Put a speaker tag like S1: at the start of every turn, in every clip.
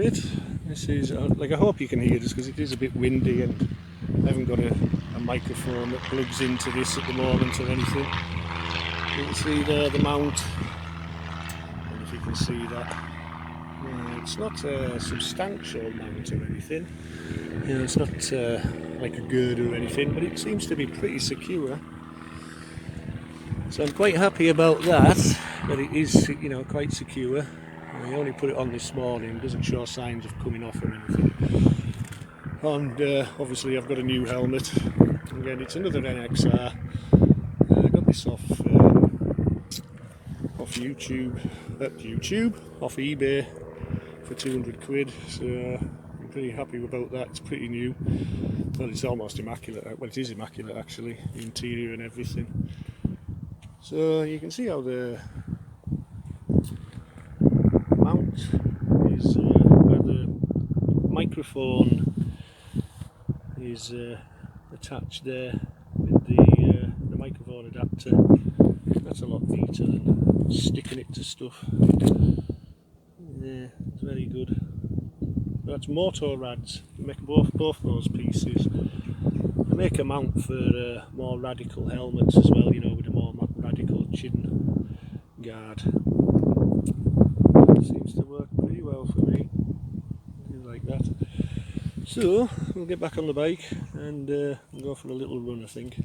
S1: helmet. This is like, I hope you can hear this because it is a bit windy and I haven't got a microphone that plugs into this at the moment or anything. You can see there the mount, and if you can see that, it's not a substantial mount or anything. You know, it's not like a girder or anything, but it seems to be pretty secure. So I'm quite happy about that it is, you know, quite secure. I only put it on this morning, doesn't show signs of coming off or anything. And obviously I've got a new helmet. Again, it's another NXR. I got this off YouTube, off eBay for 200 quid. So I'm pretty happy about that. It's pretty new. Well, it's almost immaculate. Well, it is immaculate actually, the interior and everything. So you can see how the mount is, where the microphone is attached there with the microphone adapter. That's a lot neater than sticking it to stuff. Yeah, it's very good. That's Moto Rads. They make both those pieces. They make a mount for more radical helmets as well, you know, with a more radical chin guard. It seems to work pretty well for me. Like that. So we'll get back on the bike and we'll go for a little run, I think.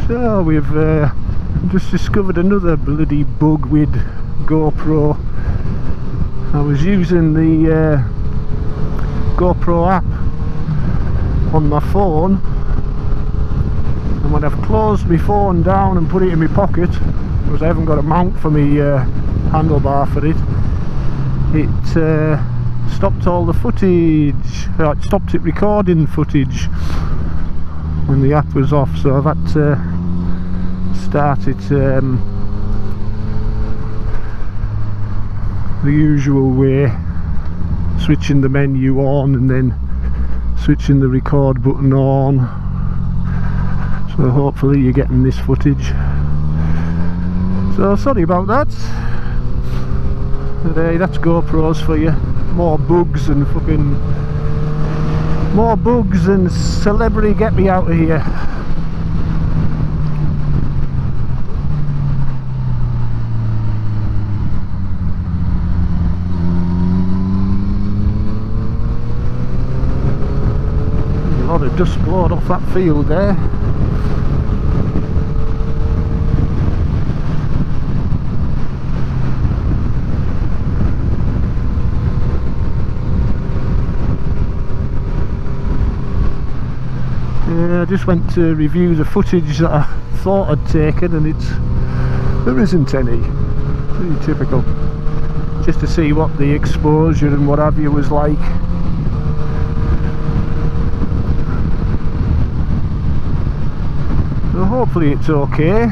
S1: So we've just discovered another bloody bug with GoPro. I was using the GoPro app on my phone, and when I've closed my phone down and put it in my pocket, because I haven't got a mount for my handlebar for it, it stopped all the footage. It stopped it recording footage when the app was off, so I've had to start it the usual way, switching the menu on and then switching the record button on. So hopefully you're getting this footage. So sorry about that. But hey, that's GoPros for you. More bugs and celebrity get me out of here. A lot of dust blowed off that field there. I just went to review the footage that I thought I'd taken, and there isn't any. Pretty typical. Just to see what the exposure and what have you was like. So hopefully it's okay.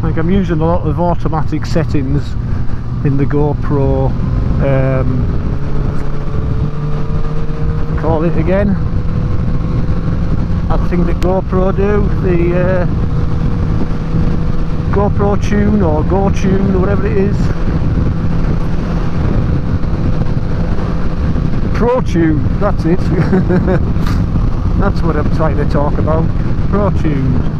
S1: Like, I'm using a lot of automatic settings in the GoPro. Call it again. That thing that GoPro do, the GoPro Tune or Go Tune or whatever it is. Pro Tune, that's it. That's what I'm trying to talk about. Pro Tune.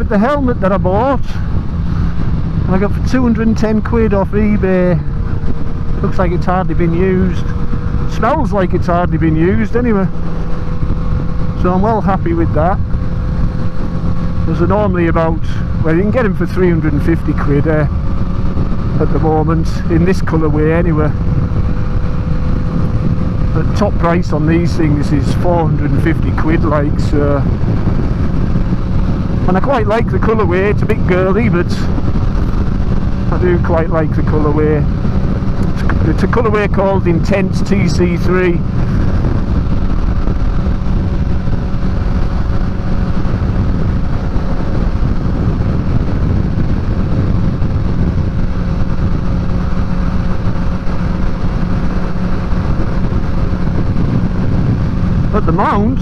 S1: the helmet that I bought, I got for 210 quid off eBay. Looks like it's hardly been used. Smells like it's hardly been used anyway. So I'm well happy with that. There's normally about, well, you can get them for 350 quid at the moment, in this colourway anyway. The top price on these things is 450 quid, like, so. And I quite like the colourway. It's a bit girly, but I do quite like the colourway. It's a colourway called Intense TC3. But the mount,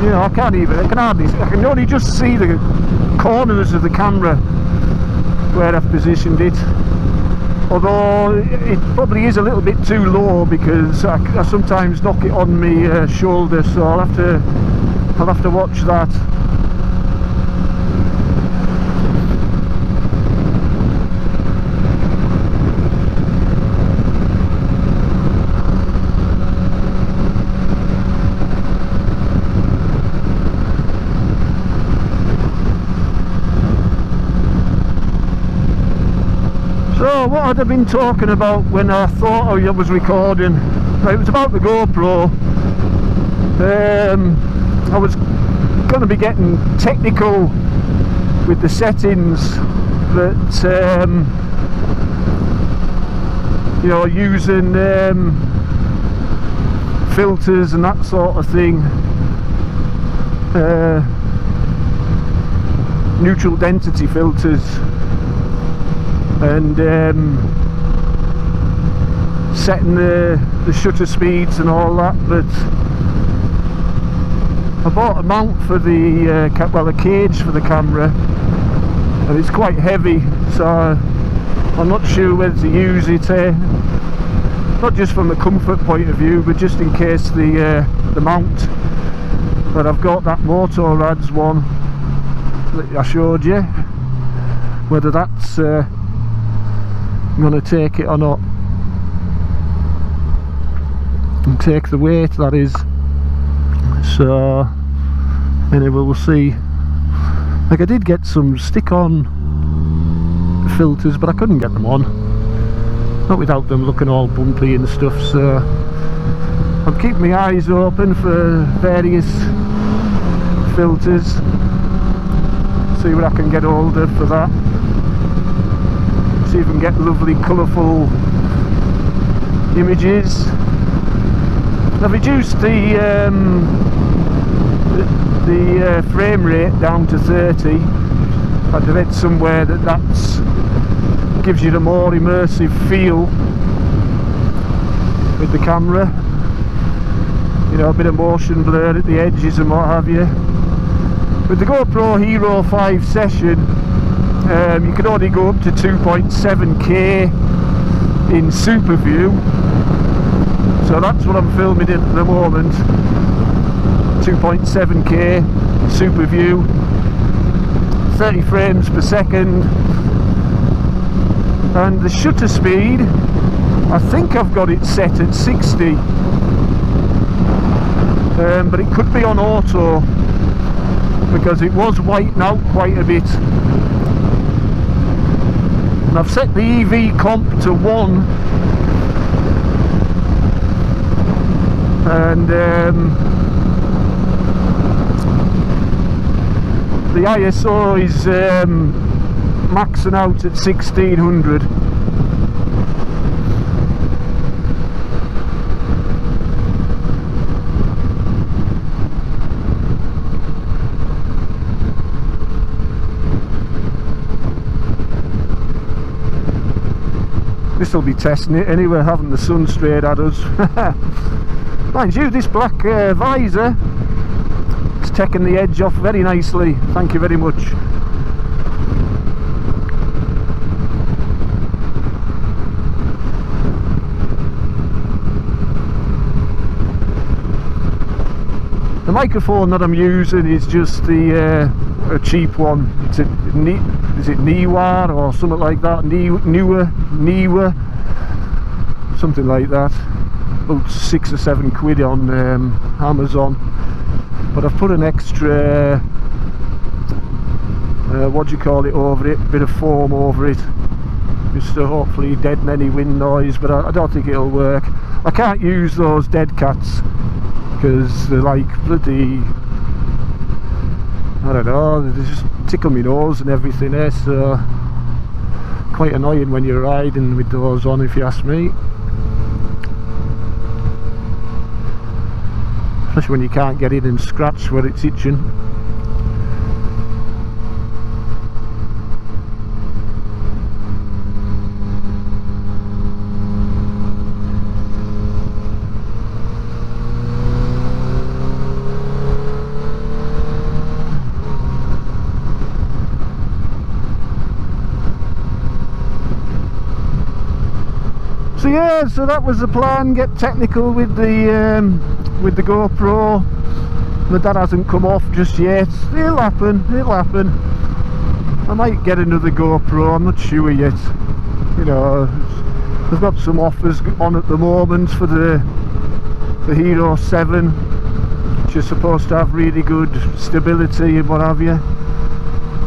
S1: you know, I can only just see the corners of the camera where I've positioned it. Although it probably is a little bit too low, because I sometimes knock it on my shoulder, so I'll have to watch that. So what had I been talking about when I thought I was recording? It was about the GoPro. I was going to be getting technical with the settings, but you know, using filters and that sort of thing, neutral density filters, and setting the shutter speeds and all that. But I bought a mount for the well, a cage for the camera, and it's quite heavy, so I'm not sure whether to use it, not just from a comfort point of view, but just in case the mount. But I've got that Motorrads one that I showed you, whether that's going to take it or not, and take the weight, that is. So anyway, we'll see. Like, I did get some stick-on filters, but I couldn't get them on, not without them looking all bumpy and stuff, so I'm keeping my eyes open for various filters, see what I can get hold of for that. See if we can get lovely colourful images. I've reduced the frame rate down to 30. I read somewhere that gives you the more immersive feel with the camera. You know, a bit of motion blur at the edges and what have you. With the GoPro Hero 5 Session, you can only go up to 2.7K in super view, so that's what I'm filming in at the moment. 2.7K super view, 30 frames per second, and the shutter speed, I think I've got it set at 60, but it could be on auto because it was whiting out quite a bit. And I've set the EV comp to 1, and the ISO is maxing out at 1600. This will be testing it anyway, having the sun straight at us. Mind you, this black visor is taking the edge off very nicely. Thank you very much. The microphone that I'm using is just the a cheap one. It's a is it Niwa or something like that? Niwa, something like that. About 6 or 7 quid on Amazon. But I've put an extra what do you call it over it? Bit of foam over it, just to hopefully deaden any wind noise. But I don't think it'll work. I can't use those dead cats because they're like bloody, I don't know, they just tickle my nose and everything there, so quite annoying when you're riding with those on, if you ask me. Especially when you can't get in and scratch where it's itching. So yeah, so that was the plan, get technical with the GoPro, but that hasn't come off just yet. It'll happen, it'll happen. I might get another GoPro, I'm not sure yet. You know, I've got some offers on at the moment for the Hero 7, which is supposed to have really good stability and what have you.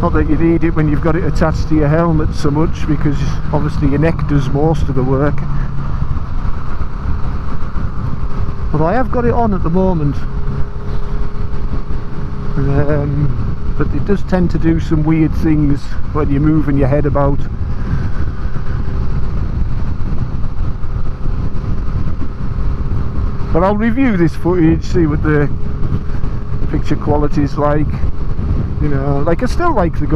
S1: Not that you need it when you've got it attached to your helmet so much, because obviously your neck does most of the work. But I have got it on at the moment. But it does tend to do some weird things when you're moving your head about. But I'll review this footage, see what the picture quality is like. You know, like I still like the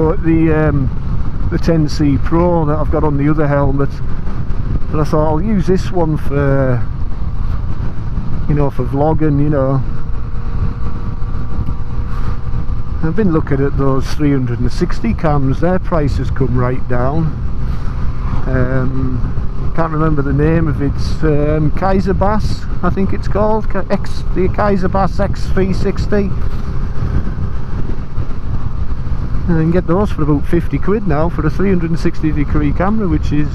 S1: 10C Pro that I've got on the other helmet, but I thought I'll use this one for, you know, for vlogging. You know, I've been looking at those 360 cams. Their prices come right down. Can't remember the name of it. Kaiser Bass, I think it's called. The Kaiser Bass X360. And you can get those for about 50 quid now for a 360 degree camera, which is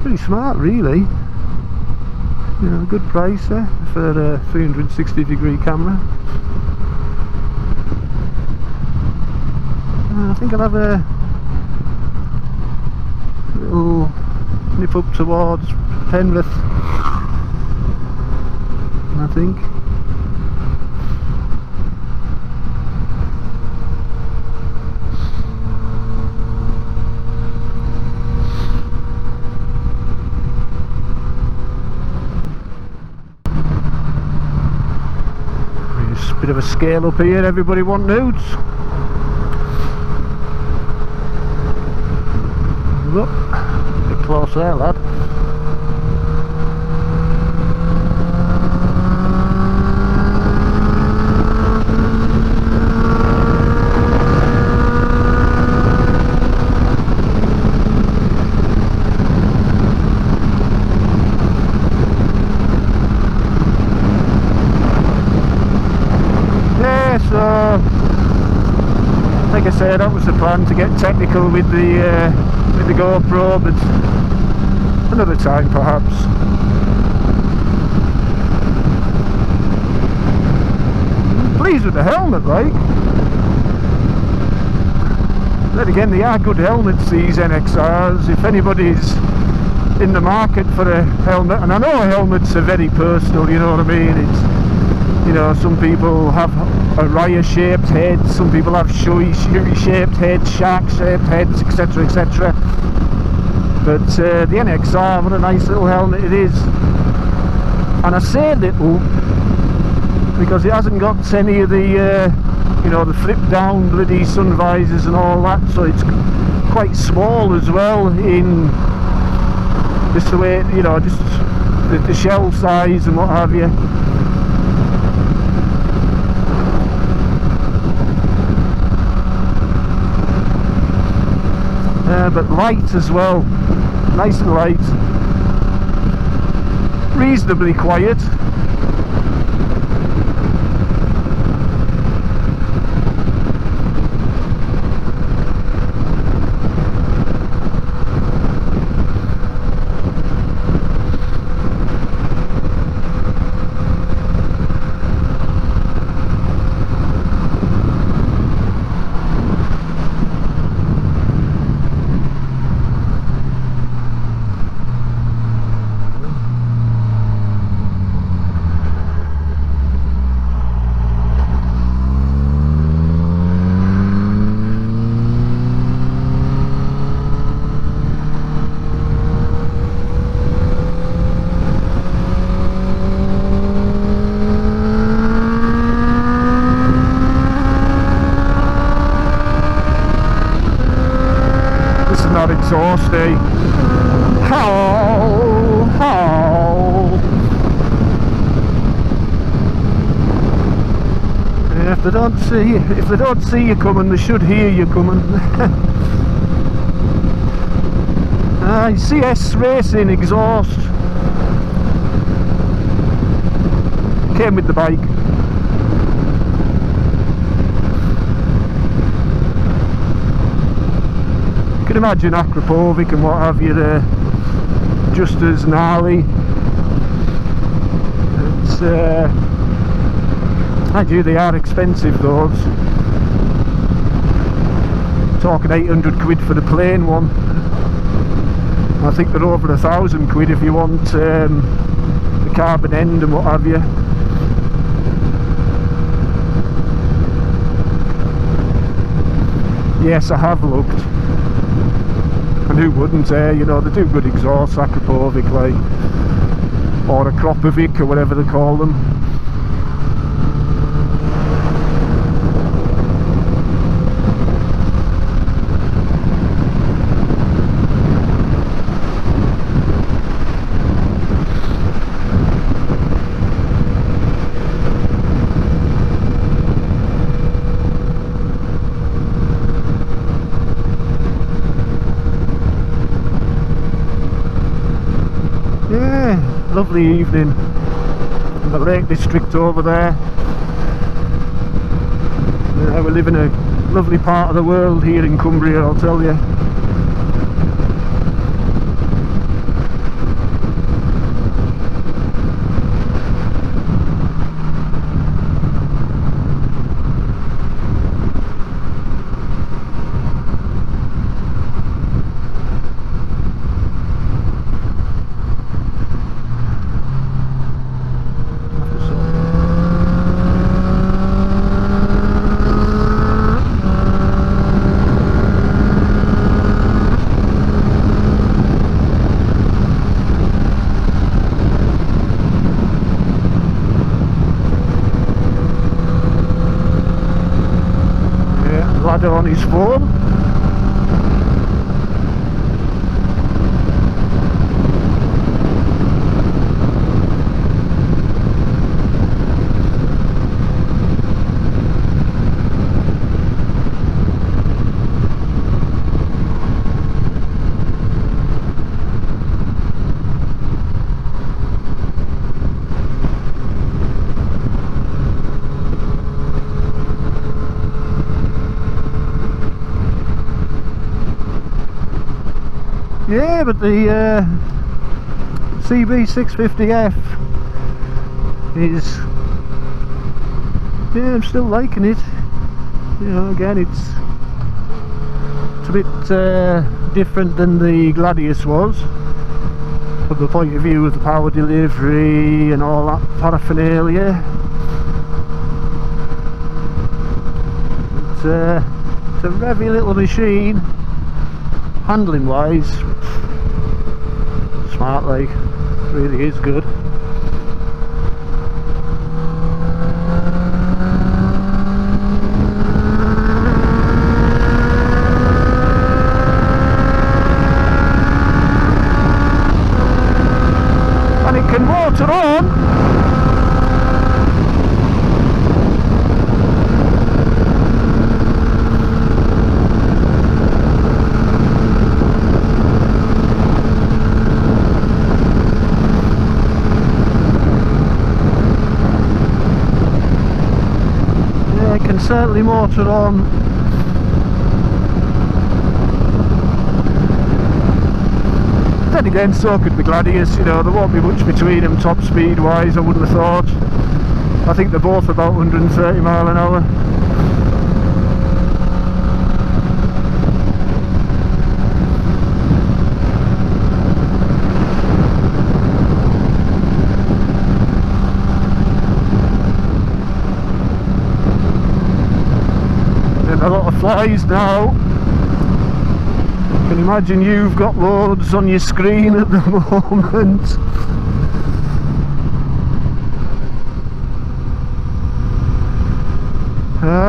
S1: pretty smart, really. You know, good price there for a 360 degree camera. I think I'll have a little nip up towards Penrith, I think. Bit of a scale up here, everybody want nudes? Look, a bit close there, lad. Like I said, that was the plan, to get technical with the GoPro, but another time perhaps. Pleased with the helmet, like. Then again, they are good helmets, these NXRs. If anybody's in the market for a helmet, and I know helmets are very personal, you know what I mean. It's, you know, some people have a Raya shaped head, some people have Shui shaped heads, shark shaped heads, etc, etc. But the NXR, what a nice little helmet it is. And I say little because it hasn't got any of the you know, the flip down bloody sun visors and all that, so it's quite small as well, in just the way, you know, just the shell size and what have you. But light as well, nice and light, reasonably quiet. exhaust, eh? Howl, howl. Yeah, if they don't see you coming, they should hear you coming. CS Racing exhaust. Came with the bike. You can imagine Akrapovic and what have you there, just as gnarly. It's actually they are expensive those. Talking 800 quid for the plain one. I think they're over 1,000 quid if you want the carbon end and what have you. Yes, I have looked, and who wouldn't? You know, they do good exhausts, Akrapovic, like, or a Kropovic or whatever they call them. Lovely evening in the Lake District over there. Yeah, we live in a lovely part of the world here in Cumbria, I'll tell you. On his phone. Yeah, but the CB650F is, yeah, I'm still liking it. You know, again, it's a bit different than the Gladius was, from the point of view of the power delivery and all that paraphernalia. It's a revvy little machine. Handling wise, smart, like, really is good. And it can motor on. Certainly motor on. Then again, so could the Gladius, you know, there won't be much between them top speed wise, I wouldn't have thought. I think they're both about 130 mile an hour. A lot of flies now. Can imagine you've got loads on your screen at the moment.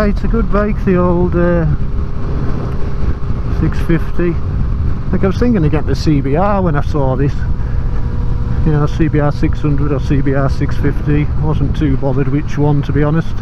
S1: It's a good bike, the old 650. Like I was thinking of getting the CBR when I saw this. You know, CBR 600 or CBR 650. Wasn't too bothered which one, to be honest.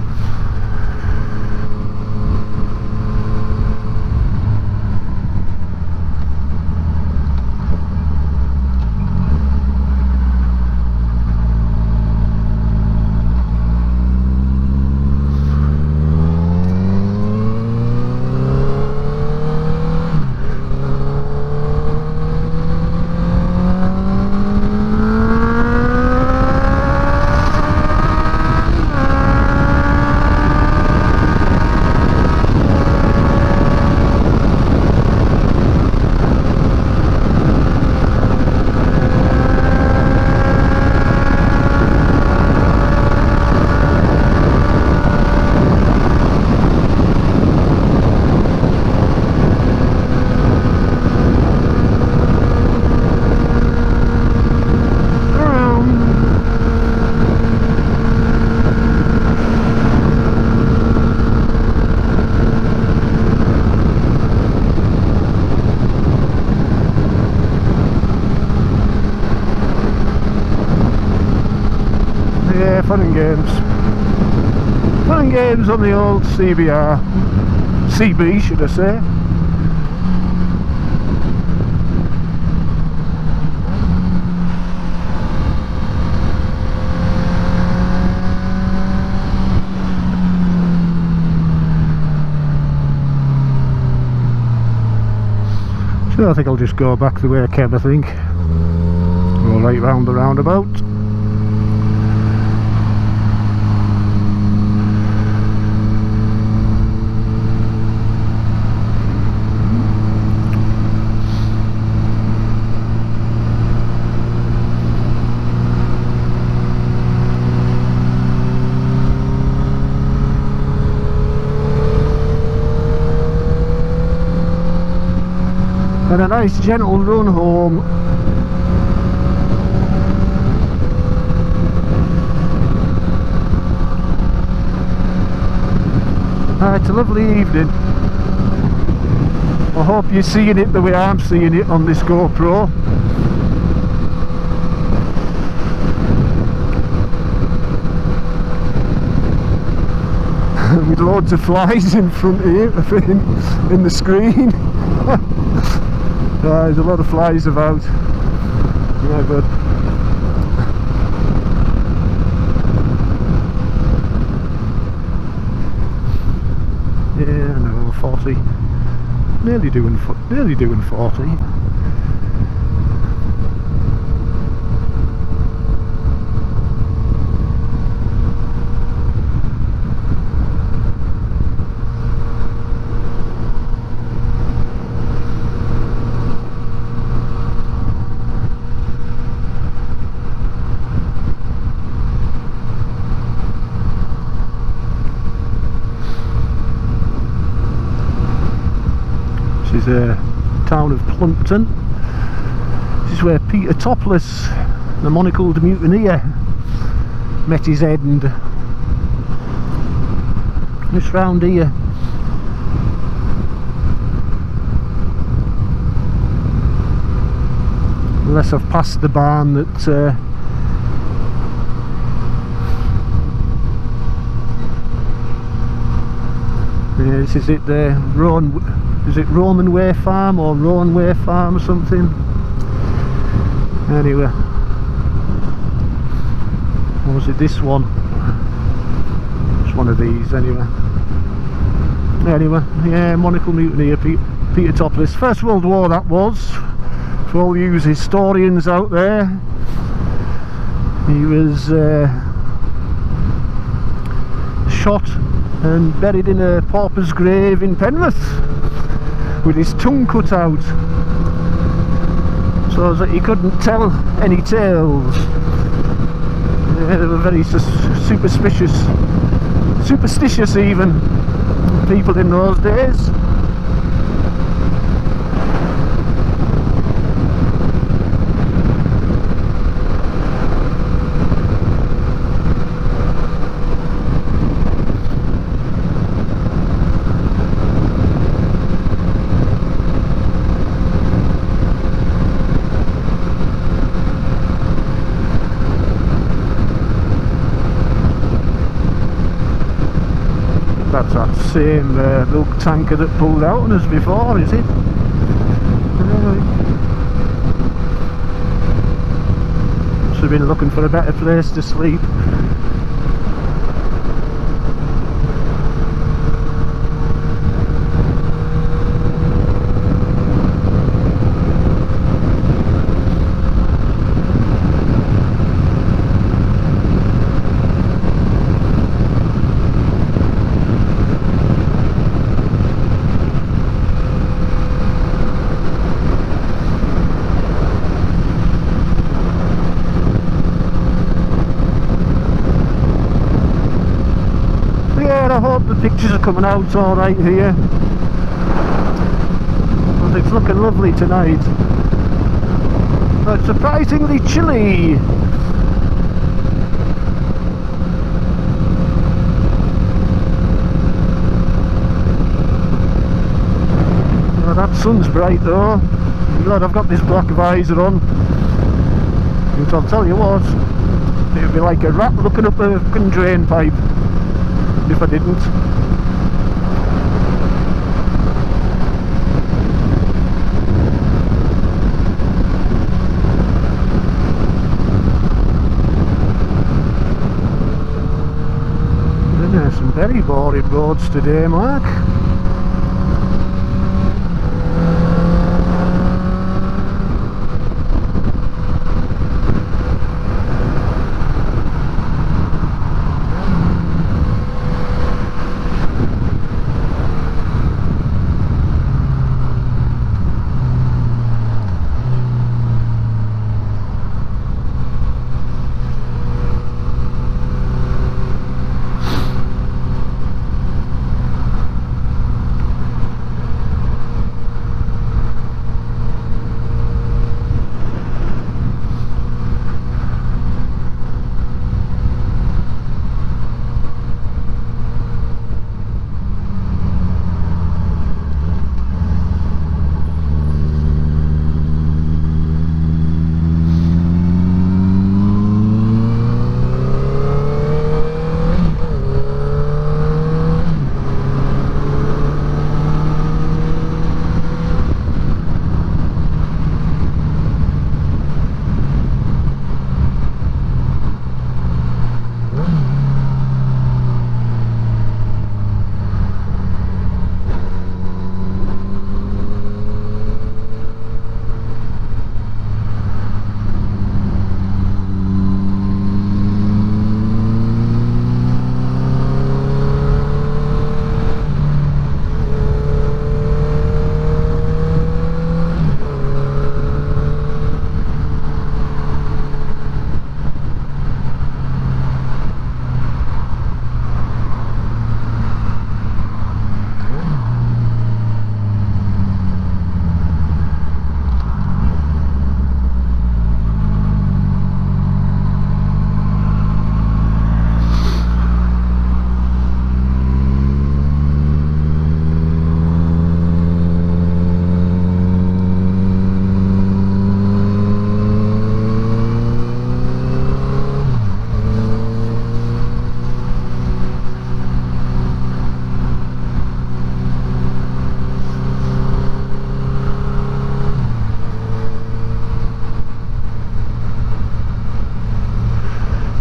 S1: Yeah, fun and games. Fun and games on the old CBR. CB, should I say. So I think I'll just go back the way I came, I think. Go right round the roundabout. And a nice gentle run home. It's a lovely evening. I hope you're seeing it the way I'm seeing it on this GoPro. With loads of flies in front of you, in the screen. There's a lot of flies about. Yeah, but yeah, no, 40. Nearly doing 40. This is a town of Plumpton. This is where Peter Topless, the monocled mutineer, met his end. Just round here. Unless I've passed the barn that yeah, this is it there. Is it Roman Way Farm or Rowan Way Farm or something? Anyway, or was it this one? It's one of these anyway. Anyway, yeah, monocle mutineer, Peter Topless. First World War that was, for all you historians out there. He was shot and buried in a pauper's grave in Penrith with his tongue cut out so that he couldn't tell any tales. Yeah, they were very superstitious even, people in those days. that's that same milk tanker that pulled out on us before, is it? Must have been looking for a better place to sleep. I hope the pictures are coming out alright here, but it's looking lovely tonight. But surprisingly chilly. Oh, that sun's bright though. I'm glad I've got this black visor on, because I'll tell you what, it would be like a rat looking up a fucking drain pipe if I didn't. There's some very boring roads today, Mark.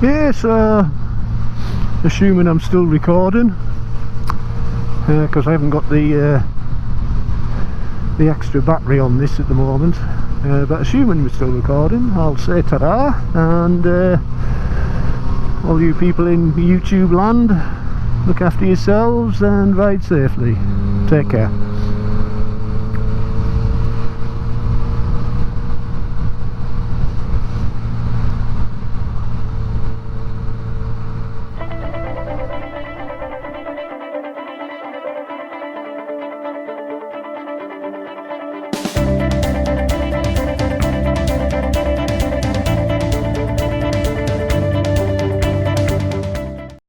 S1: Yeah, so assuming I'm still recording, because I haven't got the extra battery on this at the moment, but assuming we're still recording, I'll say ta-da, and all you people in YouTube land, look after yourselves and ride safely. Take care.